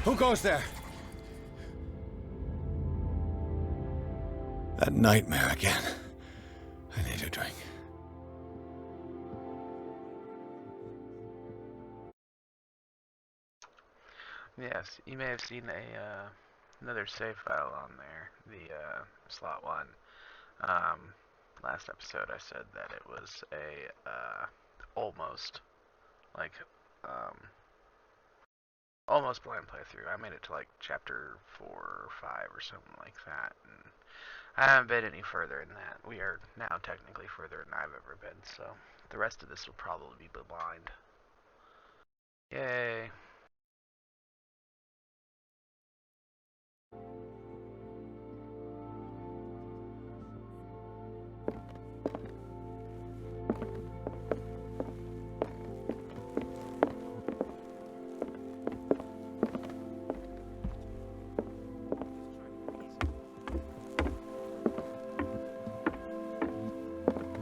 Who goes there? That nightmare again. I need a drink. Yes, you may have seen another save file on there, the slot 1. Last episode I said that it was a almost like almost blind playthrough. I made it to like chapter 4 or 5 or something like that, and I haven't been any further than that. We are now technically further than I've ever been, so the rest of this will probably be blind. Yay.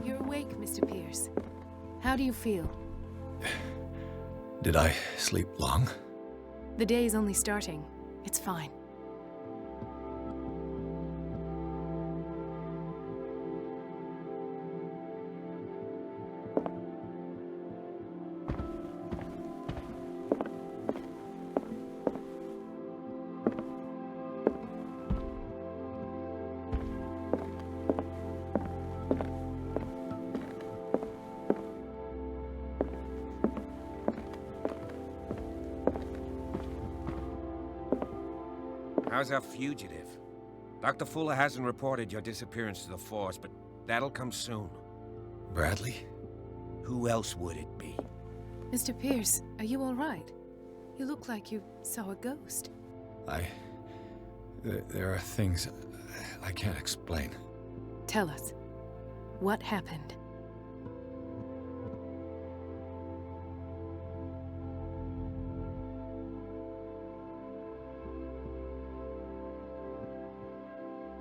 You're awake, Mr. Pierce. How do you feel? Did I sleep long? The day's only starting. It's fine. How's our fugitive? Dr. Fuller hasn't reported your disappearance to the Force, but that'll come soon. Bradley? Who else would it be? Mr. Pierce, are you all right? You look like you saw a ghost. There are things I can't explain. Tell us. What happened?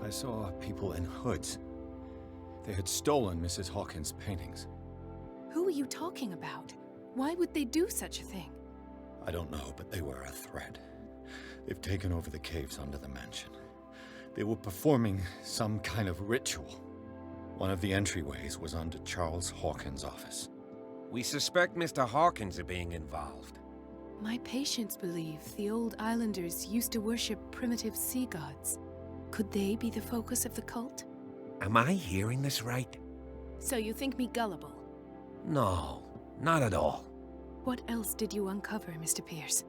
I saw people in hoods. They had stolen Mrs. Hawkins' paintings. Who are you talking about? Why would they do such a thing? I don't know, but they were a threat. They've taken over the caves under the mansion. They were performing some kind of ritual. One of the entryways was under Charles Hawkins' office. We suspect Mr. Hawkins of being involved. My patients believe the old islanders used to worship primitive sea gods. Could they be the focus of the cult? Am I hearing this right? So you think me gullible? No, not at all. What else did you uncover, Mr. Pierce?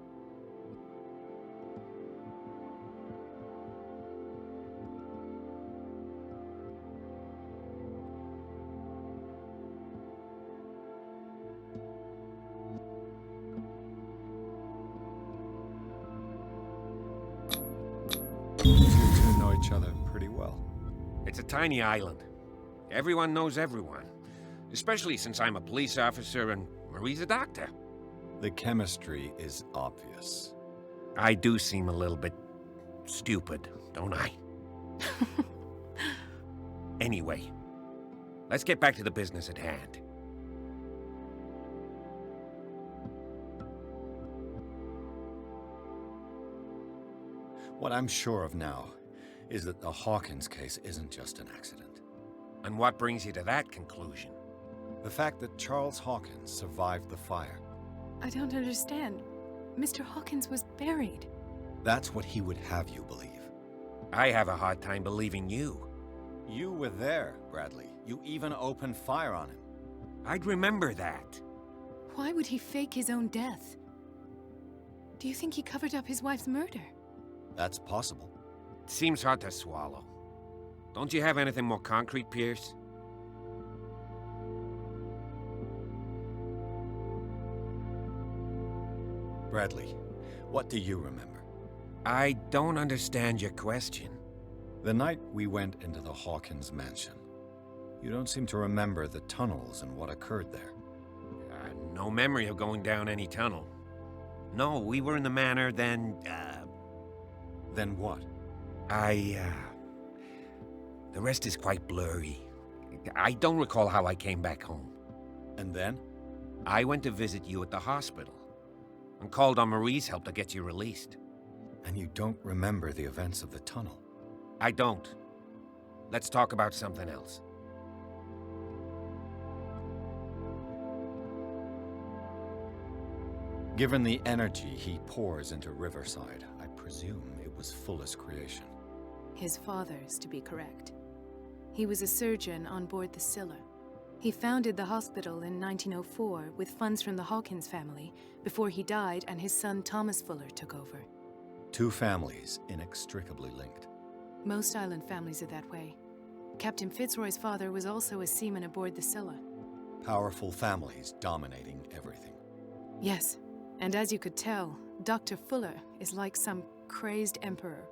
Each other pretty well. It's a tiny island. Everyone knows everyone. Especially since I'm a police officer and Marie's a doctor. The chemistry is obvious. I do seem a little bit stupid, don't I? Anyway, let's get back to the business at hand. What I'm sure of now is that the Hawkins case isn't just an accident. And what brings you to that conclusion? The fact that Charles Hawkins survived the fire. I don't understand. Mr. Hawkins was buried. That's what he would have you believe. I have a hard time believing you. You were there, Bradley. You even opened fire on him. I'd remember that. Why would he fake his own death? Do you think he covered up his wife's murder? That's possible. It seems hard to swallow. Don't you have anything more concrete, Pierce? Bradley, what do you remember? I don't understand your question. The night we went into the Hawkins mansion, you don't seem to remember the tunnels and what occurred there. No memory of going down any tunnel. No, we were in the manor, then, Then what? The rest is quite blurry. I don't recall how I came back home. And then? I went to visit you at the hospital, and called on Marie's help to get you released. And you don't remember the events of the tunnel? I don't. Let's talk about something else. Given the energy he pours into Riverside, I presume it was Fuller's creation. His father's, to be correct. He was a surgeon on board the Scylla. He founded the hospital in 1904 with funds from the Hawkins family before he died and his son Thomas Fuller took over. Two families inextricably linked. Most island families are that way. Captain Fitzroy's father was also a seaman aboard the Scylla. Powerful families dominating everything. Yes, and as you could tell, Dr. Fuller is like some crazed emperor.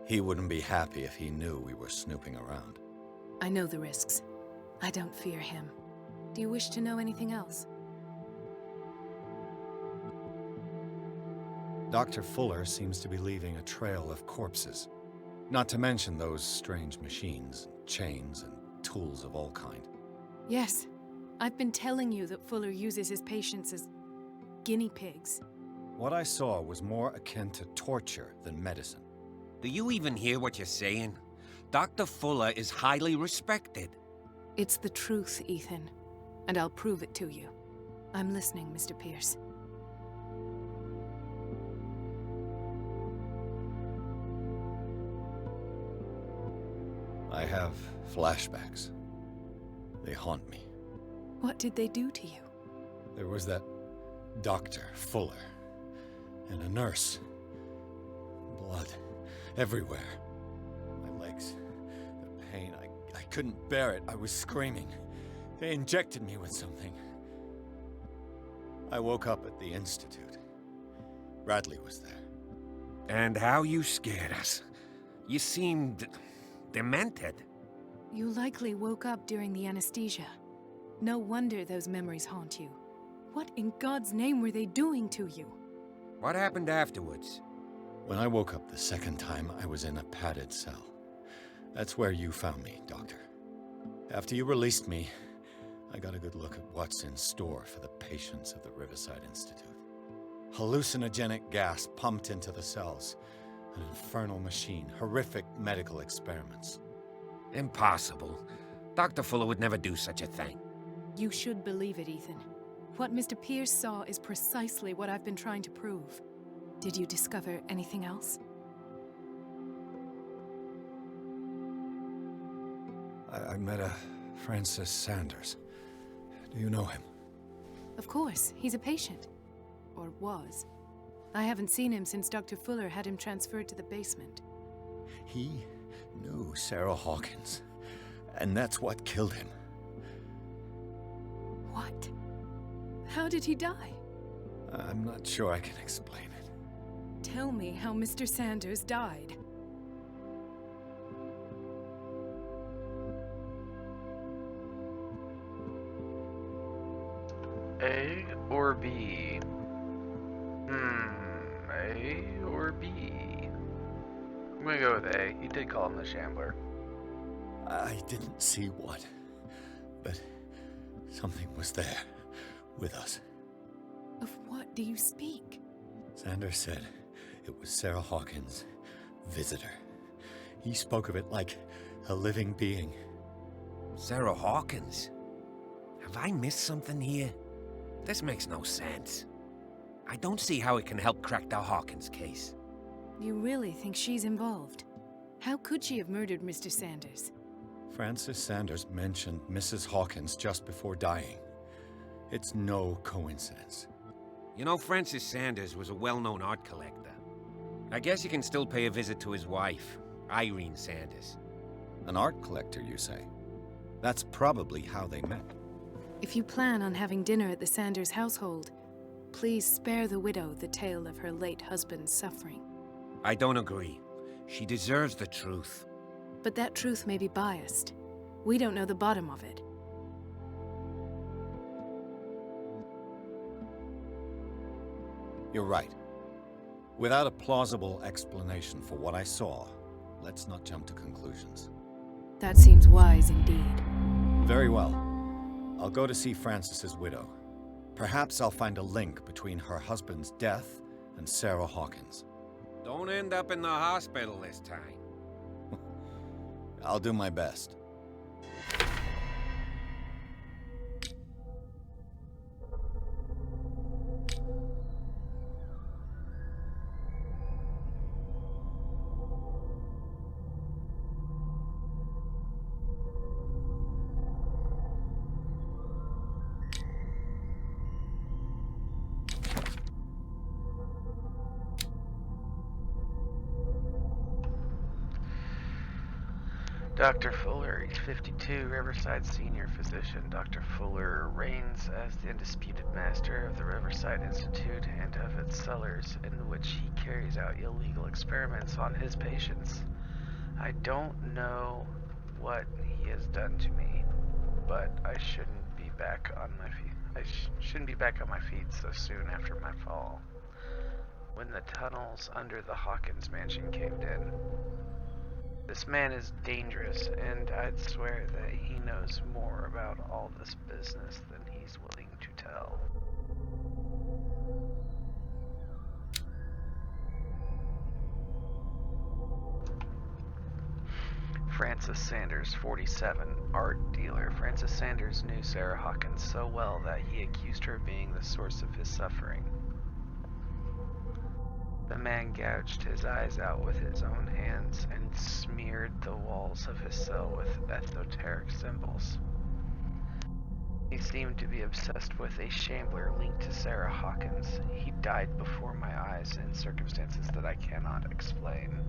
He wouldn't be happy if he knew we were snooping around. I know the risks. I don't fear him. Do you wish to know anything else? Dr. Fuller seems to be leaving a trail of corpses. Not to mention those strange machines, chains, and tools of all kind. Yes. I've been telling you that Fuller uses his patients as guinea pigs. What I saw was more akin to torture than medicine. Do you even hear what you're saying? Dr. Fuller is highly respected. It's the truth, Ethan. And I'll prove it to you. I'm listening, Mr. Pierce. I have flashbacks. They haunt me. What did they do to you? There was that Dr. Fuller, and a nurse. Blood everywhere. My legs, the pain, I couldn't bear it. I was screaming. They injected me with something. I woke up at the Institute. Bradley was there. And how you scared us. You seemed demented. You likely woke up during the anesthesia. No wonder those memories haunt you. What in God's name were they doing to you? What happened afterwards? When I woke up the second time, I was in a padded cell. That's where you found me, Doctor. After you released me, I got a good look at what's in store for the patients of the Riverside Institute. Hallucinogenic gas pumped into the cells. An infernal machine, horrific medical experiments. Impossible. Dr. Fuller would never do such a thing. You should believe it, Ethan. What Mr. Pierce saw is precisely what I've been trying to prove. Did you discover anything else? I met a Francis Sanders. Do you know him? Of course, he's a patient. Or was. I haven't seen him since Dr. Fuller had him transferred to the basement. He knew Sarah Hawkins, and that's what killed him. What? How did he die? I'm not sure I can explain it. Tell me how Mr. Sanders died. A or B? A or B? I'm gonna go with A. He did call him the Shambler. I didn't see what, but something was there, with us. Of what do you speak? Sanders said it was Sarah Hawkins' visitor. He spoke of it like a living being. Sarah Hawkins? Have I missed something here? This makes no sense. I don't see how it can help crack the Hawkins case. You really think she's involved? How could she have murdered Mr. Sanders? Francis Sanders mentioned Mrs. Hawkins just before dying. It's no coincidence. You know, Francis Sanders was a well-known art collector. I guess you can still pay a visit to his wife, Irene Sanders. An art collector, you say? That's probably how they met. If you plan on having dinner at the Sanders household, please spare the widow the tale of her late husband's suffering. I don't agree. She deserves the truth. But that truth may be biased. We don't know the bottom of it. You're right. Without a plausible explanation for what I saw, let's not jump to conclusions. That seems wise indeed. Very well. I'll go to see Francis's widow. Perhaps I'll find a link between her husband's death and Sarah Hawkins. Don't end up in the hospital this time. I'll do my best. Dr. Fuller, age 52, Riverside senior physician. Dr. Fuller reigns as the undisputed master of the Riverside Institute and of its cellars, in which he carries out illegal experiments on his patients. I don't know what he has done to me, but I shouldn't be back on my feet. I shouldn't be back on my feet so soon after my fall. When the tunnels under the Hawkins mansion caved in. This man is dangerous, and I'd swear that he knows more about all this business than he's willing to tell. Francis Sanders, 47, art dealer. Francis Sanders knew Sarah Hawkins so well that he accused her of being the source of his suffering. The man gouged his eyes out with his own hands and smeared the walls of his cell with esoteric symbols. He seemed to be obsessed with a shambler linked to Sarah Hawkins. He died before my eyes in circumstances that I cannot explain.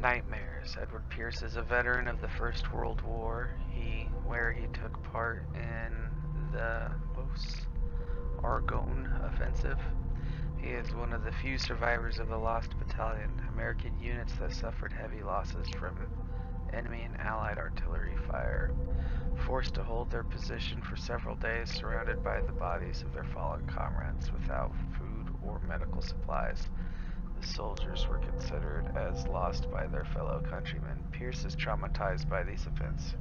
Nightmares. Edward Pierce is a veteran of the First World War, where he took part in the Argonne Offensive. He is one of the few survivors of the Lost Battalion, American units that suffered heavy losses from enemy and Allied artillery fire. Forced to hold their position for several days, surrounded by the bodies of their fallen comrades without food or medical supplies. The soldiers were considered as lost by their fellow countrymen. Pierce is traumatized by these events.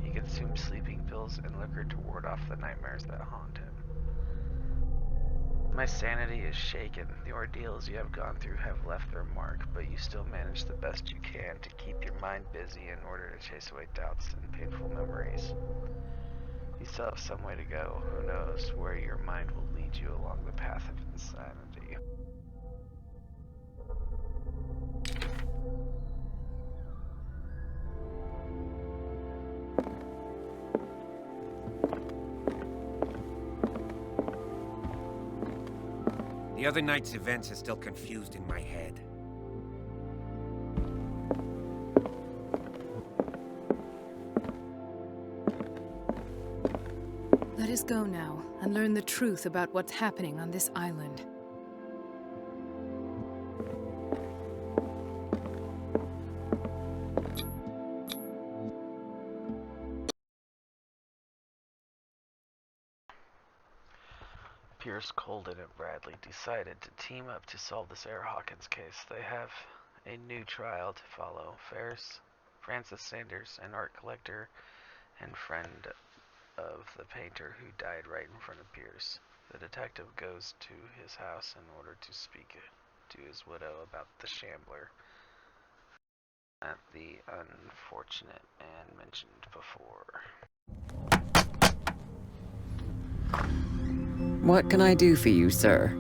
He consumes sleeping pills and liquor to ward off the nightmares that haunt him. My sanity is shaken. The ordeals you have gone through have left their mark, but you still manage the best you can to keep your mind busy in order to chase away doubts and painful memories. You still have some way to go. Who knows where your mind will lead you along the path of insanity. The other night's events are still confused in my head. us go now and learn the truth about what's happening on this island. Pierce, Colden, and Bradley decided to team up to solve the Sarah Hawkins case. They have a new trial to follow. Francis Sanders, an art collector and friend of the painter who died right in front of Pierce. The detective goes to his house in order to speak to his widow about the Shambler at the unfortunate and mentioned before. What can I do for you, sir?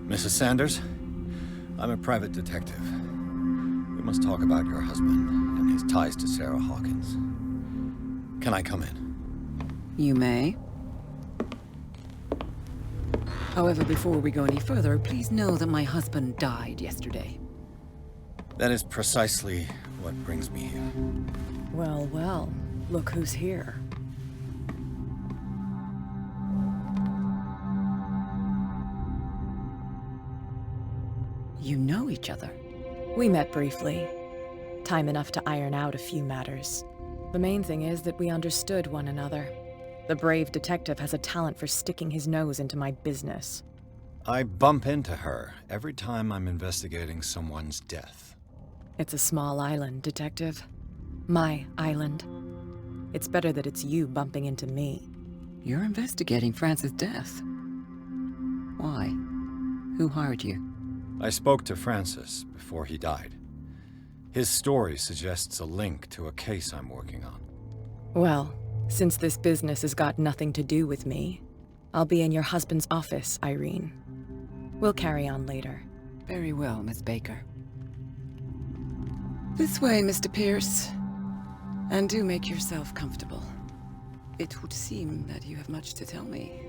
Mrs. Sanders, I'm a private detective. We must talk about your husband and his ties to Sarah Hawkins. Can I come in? You may. However, before we go any further, please know that my husband died yesterday. That is precisely what brings me here. Well, well, look who's here. You know each other. We met briefly. Time enough to iron out a few matters. The main thing is that we understood one another. The brave detective has a talent for sticking his nose into my business. I bump into her every time I'm investigating someone's death. It's a small island, detective. My island. It's better that it's you bumping into me. You're investigating Francis' death. Why? Who hired you? I spoke to Francis before he died. His story suggests a link to a case I'm working on. Well, since this business has got nothing to do with me, I'll be in your husband's office, Irene. We'll carry on later. Very well, Miss Baker. This way, Mr. Pierce. And do make yourself comfortable. It would seem that you have much to tell me.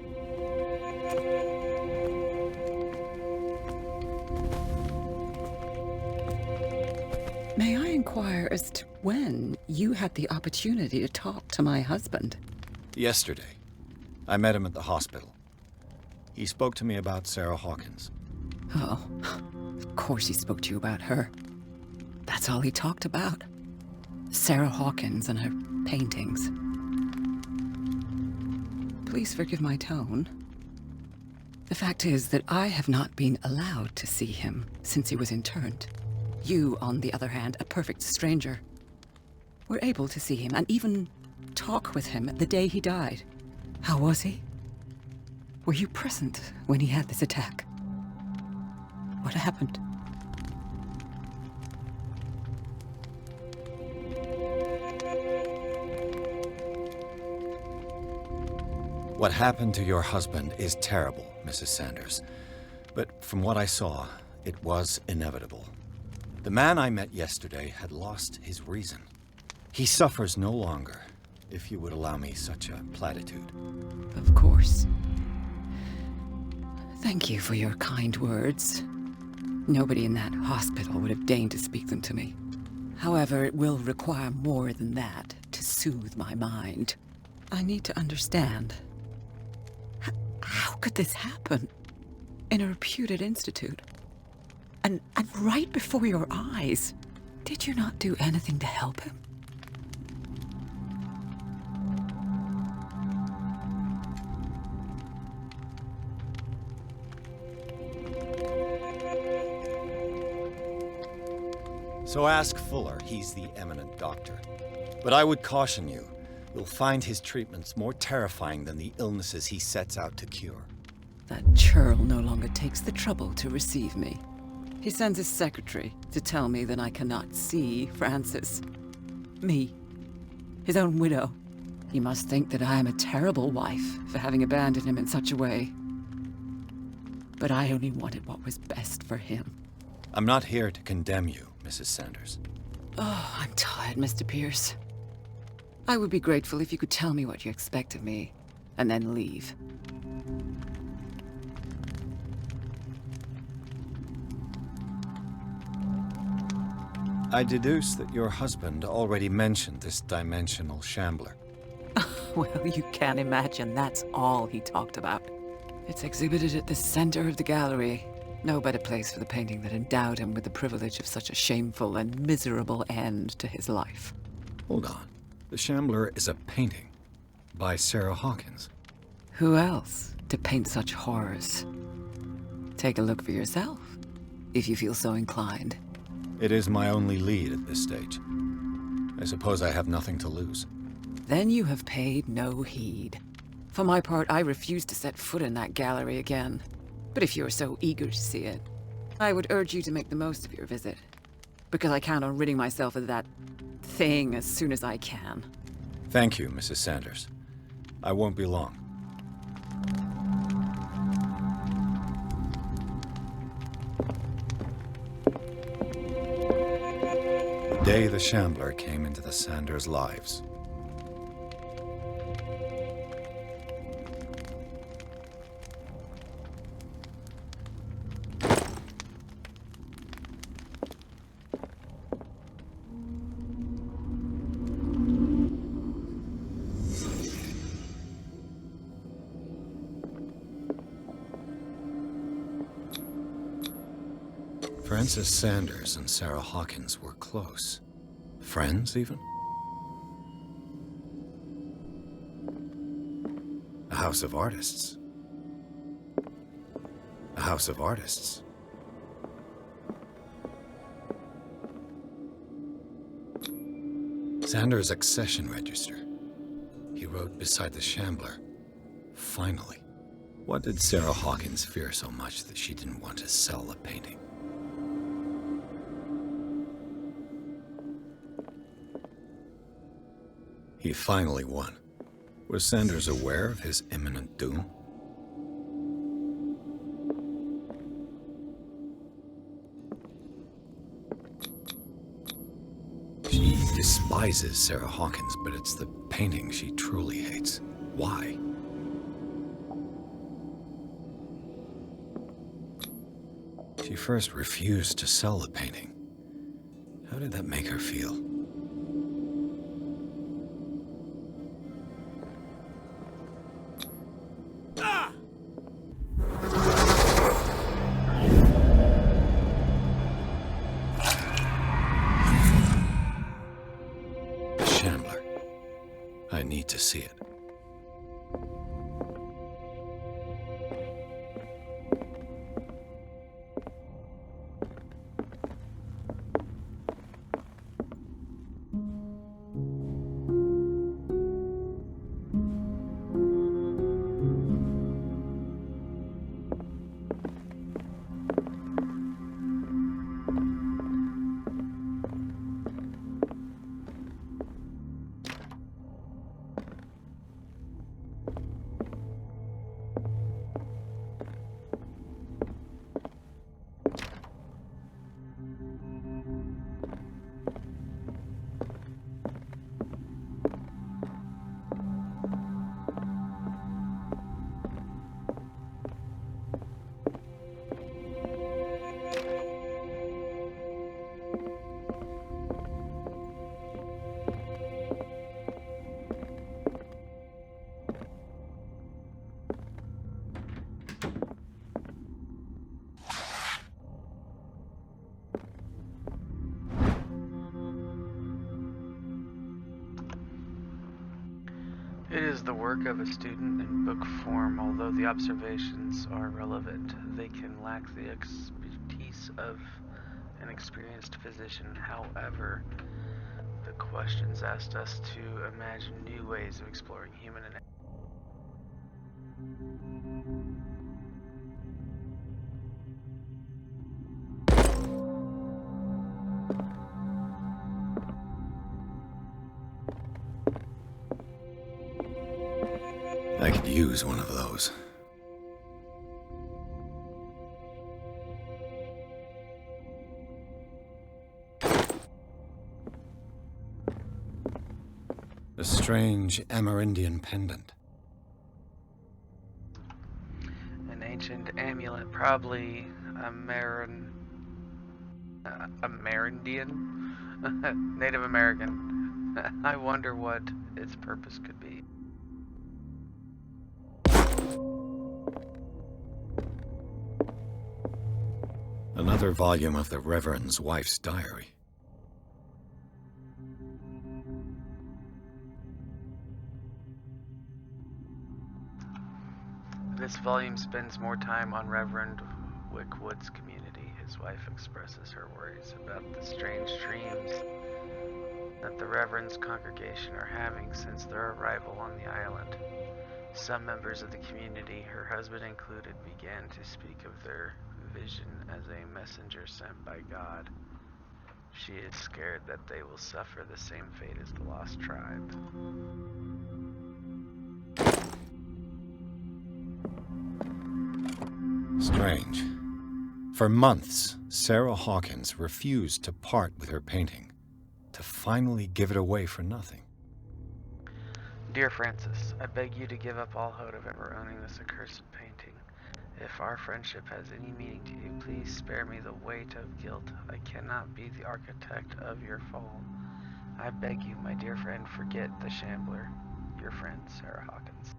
May I inquire as to when you had the opportunity to talk to my husband? Yesterday, I met him at the hospital. He spoke to me about Sarah Hawkins. Oh, of course he spoke to you about her. That's all he talked about. Sarah Hawkins and her paintings. Please forgive my tone. The fact is that I have not been allowed to see him since he was interned. You, on the other hand, a perfect stranger, were able to see him and even talk with him the day he died. How was he? Were you present when he had this attack? What happened? What happened to your husband is terrible, Mrs. Sanders. But from what I saw, it was inevitable. The man I met yesterday had lost his reason. He suffers no longer, if you would allow me such a platitude. Of course. Thank you for your kind words. Nobody in that hospital would have deigned to speak them to me. However, it will require more than that to soothe my mind. I need to understand. How could this happen? In a reputed institute? And right before your eyes. Did you not do anything to help him? So ask Fuller, he's the eminent doctor. But I would caution you, you'll find his treatments more terrifying than the illnesses he sets out to cure. That churl no longer takes the trouble to receive me. He sends his secretary to tell me that I cannot see Francis. Me. His own widow. He must think that I am a terrible wife for having abandoned him in such a way. But I only wanted what was best for him. I'm not here to condemn you, Mrs. Sanders. Oh, I'm tired, Mr. Pierce. I would be grateful if you could tell me what you expect of me, and then leave. I deduce that your husband already mentioned this dimensional shambler. Well, you can imagine that's all he talked about. It's exhibited at the center of the gallery. No better place for the painting that endowed him with the privilege of such a shameful and miserable end to his life. Hold on. The Shambler is a painting by Sarah Hawkins. Who else to paint such horrors? Take a look for yourself, if you feel so inclined. It is my only lead at this stage. I suppose I have nothing to lose. Then you have paid no heed. For my part, I refuse to set foot in that gallery again. But if you're so eager to see it, I would urge you to make the most of your visit. Because I count on ridding myself of that thing as soon as I can. Thank you, Mrs. Sanders. I won't be long. The day the Shambler came into the Sanders' lives. Frances Sanders and Sarah Hawkins were close. Friends, even? A house of artists. A house of artists. Sanders' accession register. He wrote beside the Shambler, "Finally." What did Sarah Hawkins fear so much that she didn't want to sell the painting? He finally won. Was Sanders aware of his imminent doom? She despises Sarah Hawkins, but it's the painting she truly hates. Why? She first refused to sell the painting. How did that make her feel? I need to see it. It is the work of a student in book form. Although the observations are relevant, they can lack the expertise of an experienced physician. However, the questions asked us to imagine new ways of exploring human anatomy. I could use one of those. A strange Amerindian pendant. An ancient amulet, probably Amerindian? Native American. I wonder what its purpose could be. Another volume of the Reverend's wife's diary. This volume spends more time on Reverend Wickwood's community. His wife expresses her worries about the strange dreams that the Reverend's congregation are having since their arrival on the island. Some members of the community, her husband included, began to speak of their vision as a messenger sent by God. She is scared that they will suffer the same fate as the lost tribe. Strange. For months, Sarah Hawkins refused to part with her painting, to finally give it away for nothing. Dear Francis, I beg you to give up all hope of ever owning this accursed painting. If our friendship has any meaning to you, please spare me the weight of guilt. I cannot be the architect of your fall. I beg you, my dear friend, forget the Shambler. Your friend, Sarah Hawkins.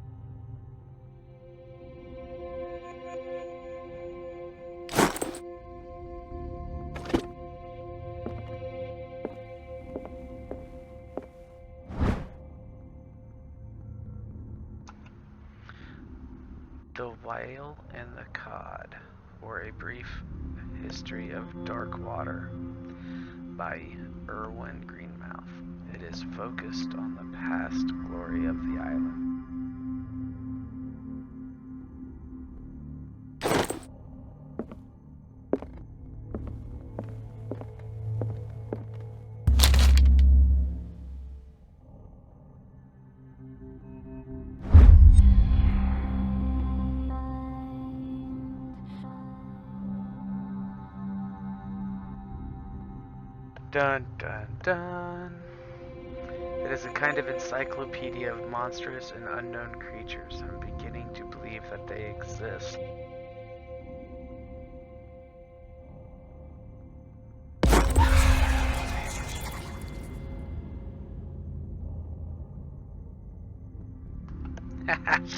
The Whale and the Cod, or A Brief History of Dark Water, by Erwin Greenmouth. It is focused on the past glory of the island. Dun dun dun. It is a kind of encyclopedia of monstrous and unknown creatures. I'm beginning to believe that they exist.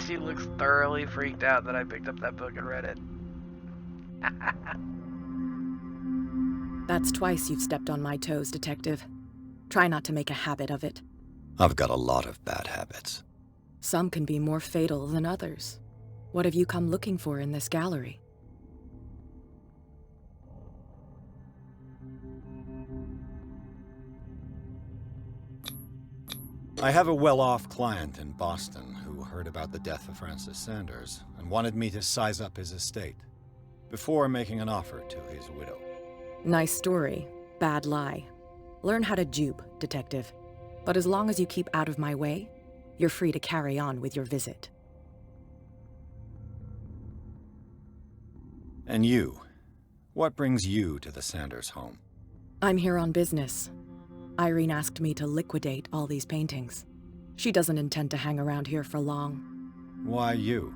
She looks thoroughly freaked out that I picked up that book and read it. That's twice you've stepped on my toes, Detective. Try not to make a habit of it. I've got a lot of bad habits. Some can be more fatal than others. What have you come looking for in this gallery? I have a well-off client in Boston who heard about the death of Francis Sanders and wanted me to size up his estate before making an offer to his widow. Nice story. Bad lie. Learn how to dupe, Detective. But as long as you keep out of my way, you're free to carry on with your visit. And you? What brings you to the Sanders home? I'm here on business. Irene asked me to liquidate all these paintings. She doesn't intend to hang around here for long. Why you?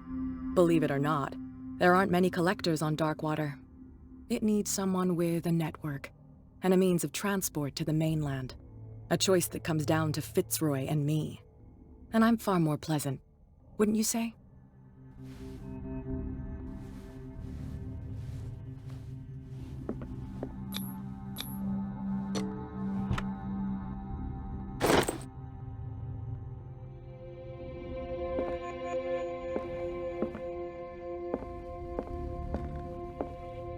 Believe it or not, there aren't many collectors on Darkwater. It needs someone with a network and a means of transport to the mainland. A choice that comes down to Fitzroy and me. And I'm far more pleasant, wouldn't you say?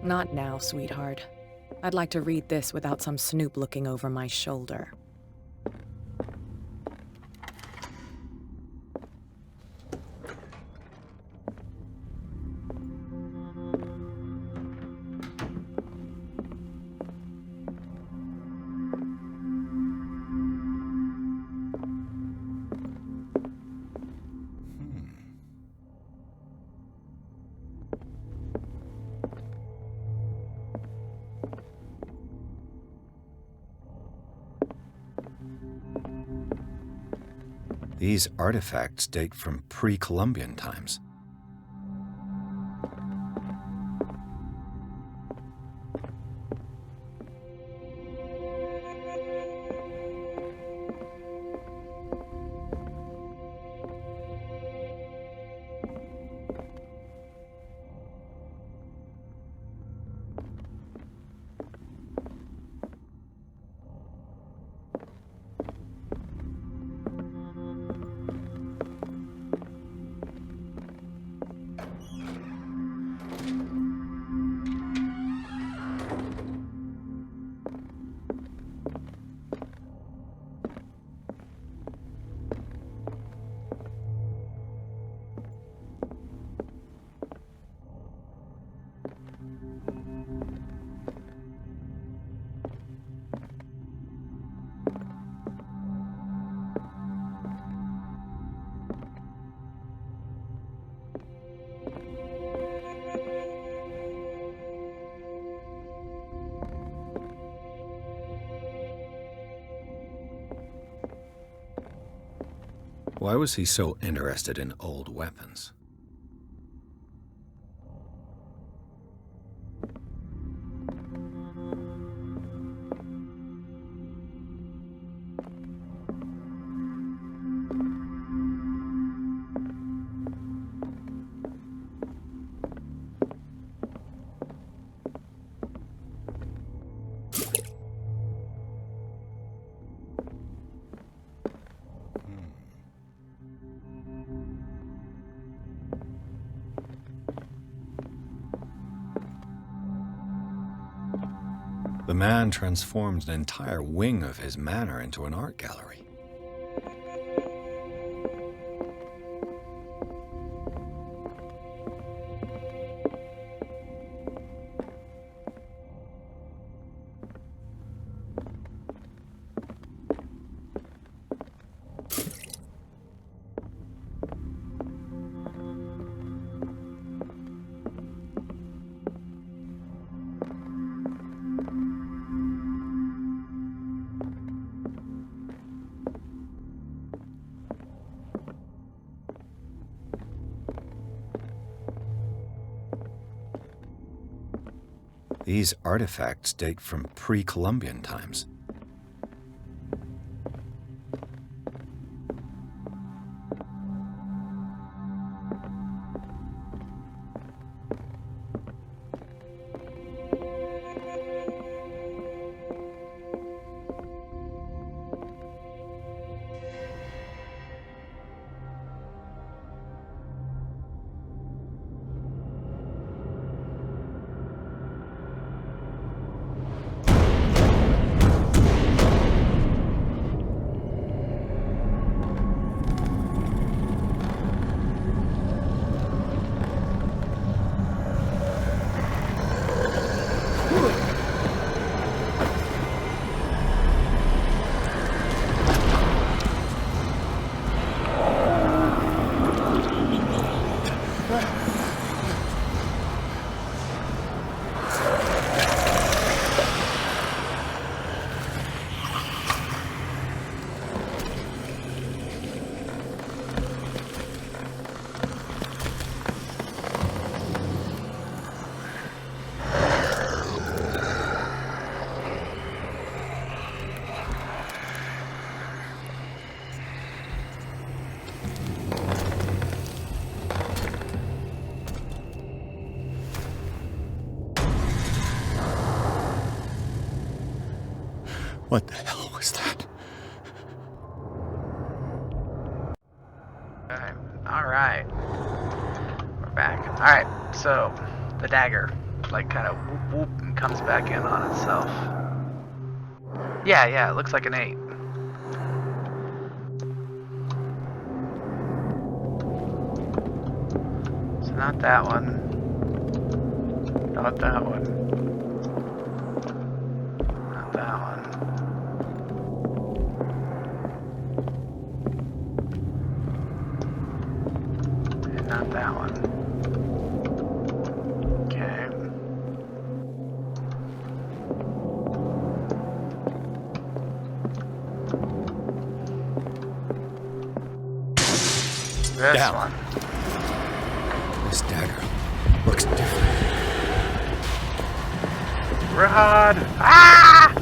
Not now, sweetheart. I'd like to read this without some snoop looking over my shoulder. These artifacts date from pre-Columbian times. Why was he so interested in old weapons? The man transformed an entire wing of his manor into an art gallery. These artifacts date from pre-Columbian times. What the hell was that? Alright. We're back. Alright, so the dagger, like, kind of whoop whoop and comes back in on itself. Yeah, it looks like an 8. So not that one. Not that one. Not that one. And not that one. Okay. This Down. one. This dagger looks different. Rod! Ah!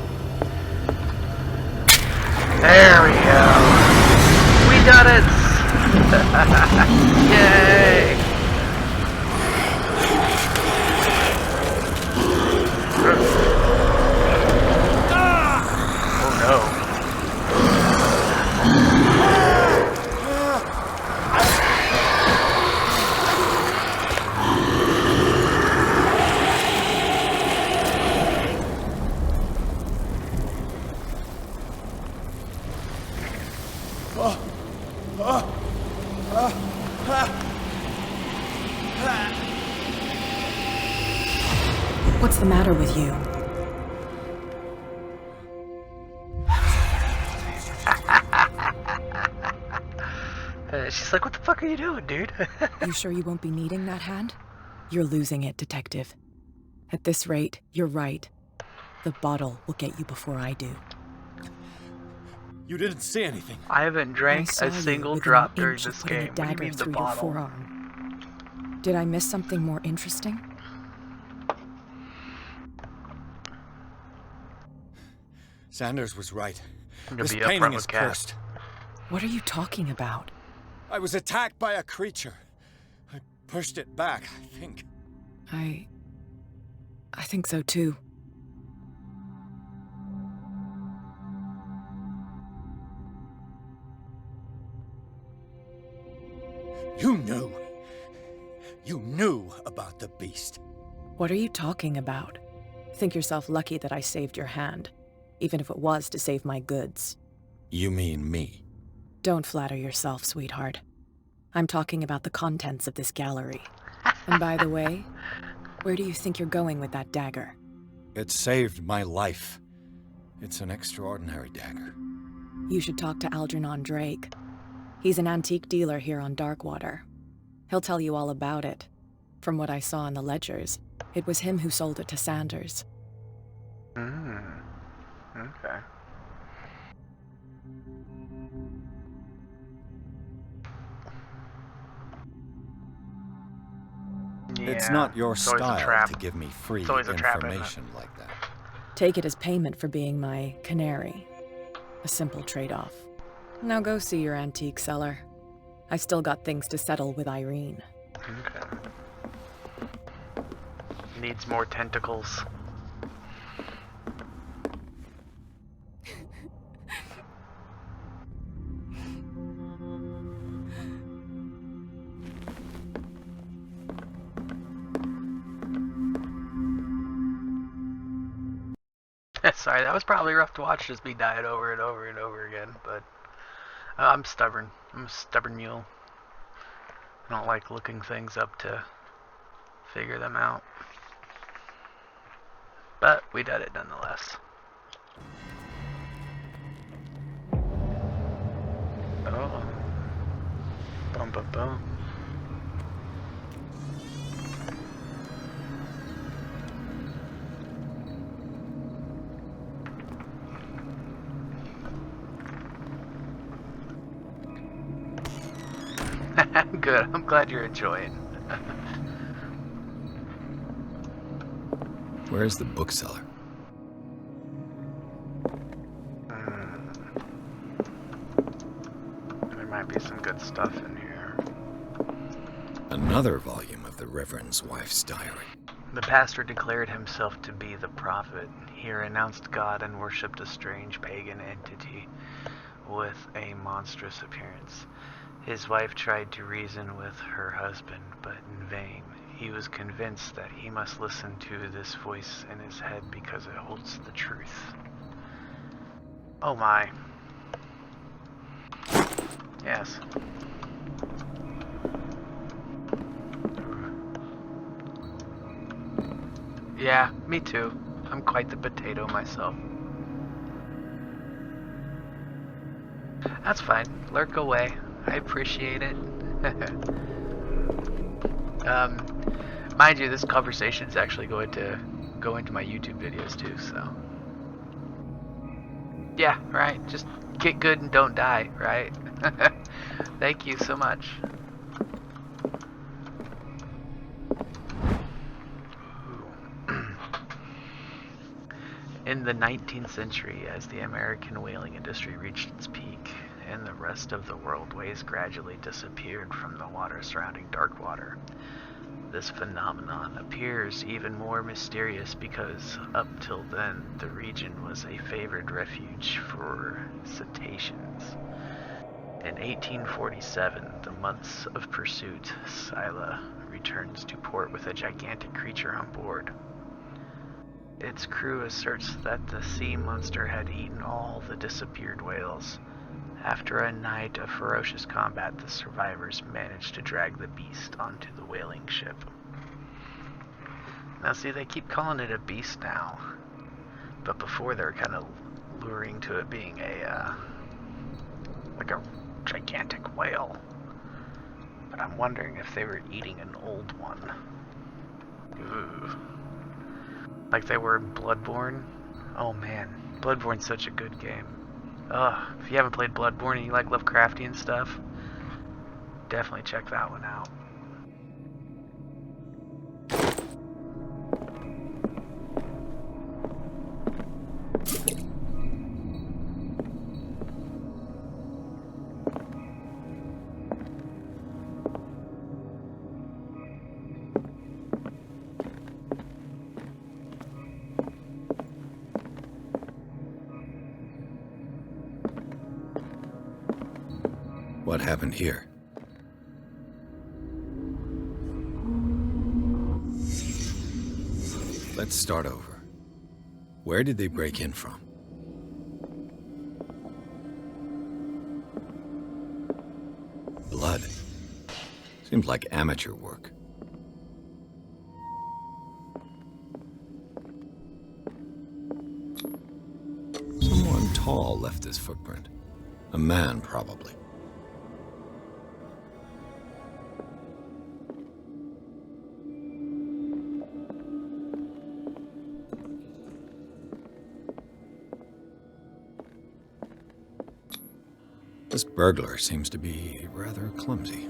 There we go. We done it! Yay! Oh no. What's the matter with you? She's like, what the fuck are you doing, dude? You sure you won't be needing that hand? You're losing it, Detective. At this rate, you're right. The bottle will get you before I do. You didn't see anything. I haven't I drank saw a you single within drop an during inch of this putting game. a What do you dagger mean the through your bottle? forearm. Did I miss something more interesting? Sanders was right. I'm gonna This be painting upfront is with Kat. cursed. What are you talking about? I was attacked by a creature. I pushed it back, I think. I think so too. You knew. You knew about the beast. What are you talking about? Think yourself lucky that I saved your hand, even if it was to save my goods. You mean me? Don't flatter yourself, sweetheart. I'm talking about the contents of this gallery. And by the way, where do you think you're going with that dagger? It saved my life. It's an extraordinary dagger. You should talk to Algernon Drake. He's an antique dealer here on Darkwater. He'll tell you all about it. From what I saw in the ledgers, it was him who sold it to Sanders. Okay. It's Yeah, not your it's always a style trap. to give me free It's always a trap, isn't it? information like that. Take it as payment for being my canary. A simple trade-off. Now go see your antique seller. I've still got things to settle with Irene. Okay. Needs more tentacles. Sorry, that was probably rough to watch, just me dying over and over and over again, but I'm stubborn. I'm a stubborn mule. I don't like looking things up to figure them out. But we did it nonetheless. Oh. Bum bum bum. Good, I'm glad you're enjoying. Where's the bookseller? There might be some good stuff in here. Another volume of the Reverend's wife's diary. The pastor declared himself to be the prophet. He renounced God and worshipped a strange pagan entity with a monstrous appearance. His wife tried to reason with her husband, but in vain. He was convinced that he must listen to this voice in his head because it holds the truth. Oh my. Yes. Yeah, me too. I'm quite the potato myself. That's fine. Lurk away. I appreciate it. Mind you, this conversation is actually going to go into my YouTube videos too, so. Yeah, right. Just get good and don't die, right? Thank you so much. In the 19th century, as the American whaling industry reached its peak, and the rest of the world ways gradually disappeared from the water surrounding Darkwater, this phenomenon appears even more mysterious because up till then the region was a favored refuge for cetaceans. In 1847, the months of pursuit, Scylla returns to port with a gigantic creature on board. Its crew asserts that the sea monster had eaten all the disappeared whales. After a night of ferocious combat, the survivors managed to drag the beast onto the whaling ship. Now see, they keep calling it a beast now, but before they were kind of luring to it being like a gigantic whale. But I'm wondering if they were eating an old one. Ooh. Like they were in Bloodborne. Oh man, Bloodborne's such a good game. If you haven't played Bloodborne and you like Lovecraftian stuff, definitely check that one out. What happened here? Let's start over. Where did they break in from? Blood. Seems like amateur work. Someone tall left this footprint. A man, probably. This burglar seems to be rather clumsy.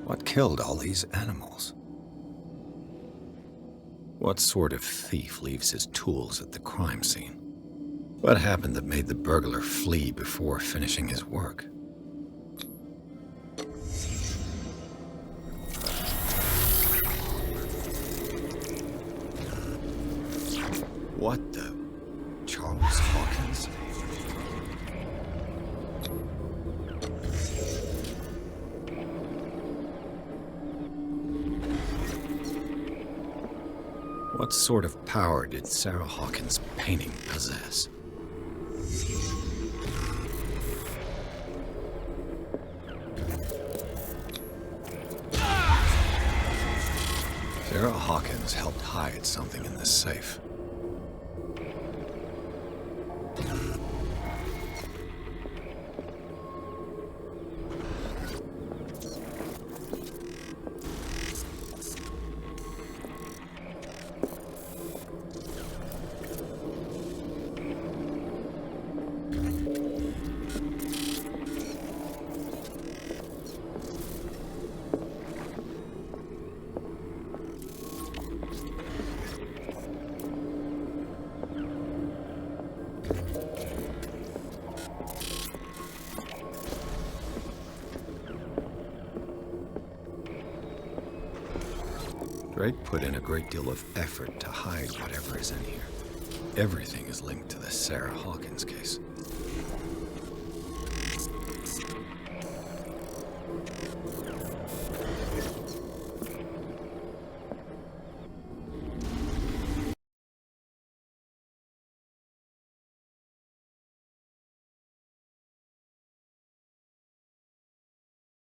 What killed all these animals? What sort of thief leaves his tools at the crime scene? What happened that made the burglar flee before finishing his work? What the? Charles Hawkins? What sort of power did Sarah Hawkins' painting possess? Sarah Hawkins helped hide something in this safe. Drake put in a great deal of effort to hide whatever is in here. Everything is linked to the Sarah Hawkins case.